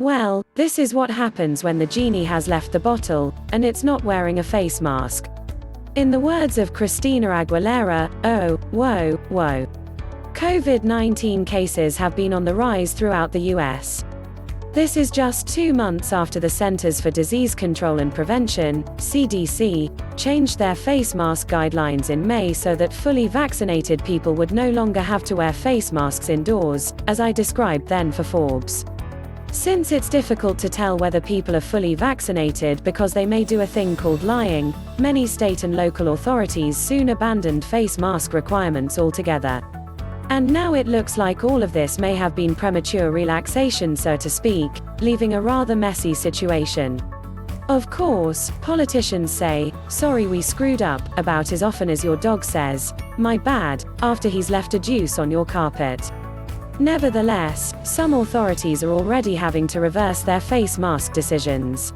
Well, this is what happens when the genie has left the bottle, and it's not wearing a face mask. In the words of Christina Aguilera, oh, whoa, whoa. COVID-19 cases have been on the rise throughout the US. This is just 2 months after the Centers for Disease Control and Prevention, CDC, changed their face mask guidelines in May so that fully vaccinated people would no longer have to wear face masks indoors, as I described then for Forbes. Since it's difficult to tell whether people are fully vaccinated because they may do a thing called lying, many state and local authorities soon abandoned face mask requirements altogether. And now it looks like all of this may have been premature relaxation, so to speak, leaving a rather messy situation. Of course, politicians say, "Sorry, we screwed up," about as often as your dog says, "My bad," after he's left a deuce on your carpet. Nevertheless, some authorities are already having to reverse their face mask decisions.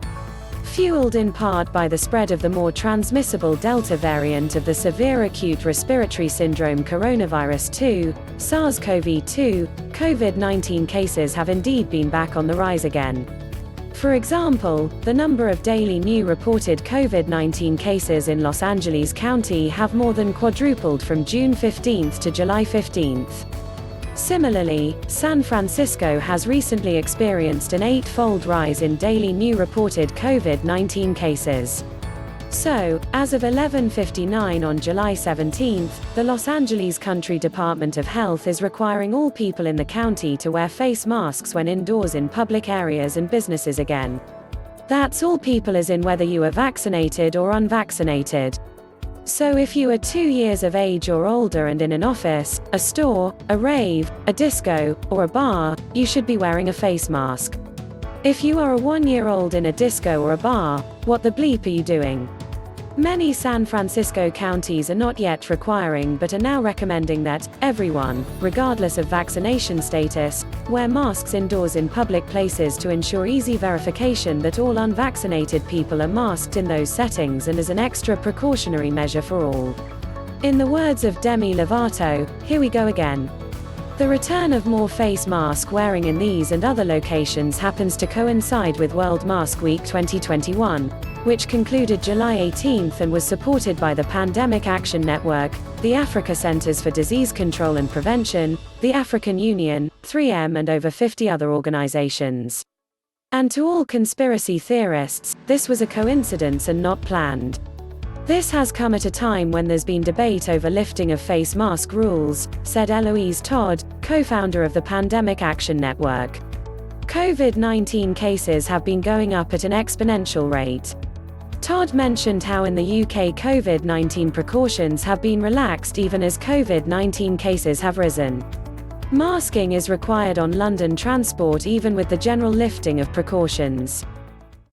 Fueled in part by the spread of the more transmissible Delta variant of the severe acute respiratory syndrome coronavirus 2, SARS-CoV-2, COVID-19 cases have indeed been back on the rise again. For example, the number of daily new reported COVID-19 cases in Los Angeles County have more than quadrupled from June 15 to July 15. Similarly, San Francisco has recently experienced an 8-fold rise in daily new reported COVID-19 cases. So, as of 11:59 on July 17, the Los Angeles County Department of Health is requiring all people in the county to wear face masks when indoors in public areas and businesses again. That's all people, as in whether you are vaccinated or unvaccinated. So if you are 2 years of age or older and in an office, a store, a rave, a disco, or a bar, you should be wearing a face mask. If you are a 1-year-old in a disco or a bar, what the bleep are you doing? Many San Francisco counties are not yet requiring but are now recommending that everyone, regardless of vaccination status, wear masks indoors in public places to ensure easy verification that all unvaccinated people are masked in those settings and as an extra precautionary measure for all. In the words of Demi Lovato, "Here we go again." The return of more face mask wearing in these and other locations happens to coincide with World Mask Week 2021, which concluded July 18 and was supported by the Pandemic Action Network, the Africa Centers for Disease Control and Prevention, the African Union, 3M, and over 50 other organizations. And to all conspiracy theorists, this was a coincidence and not planned. This has come at a time when there's been debate over lifting of face mask rules, said Eloise Todd, co-founder of the Pandemic Action Network. COVID-19 cases have been going up at an exponential rate. Todd mentioned how in the UK COVID-19 precautions have been relaxed even as COVID-19 cases have risen. Masking is required on London transport even with the general lifting of precautions.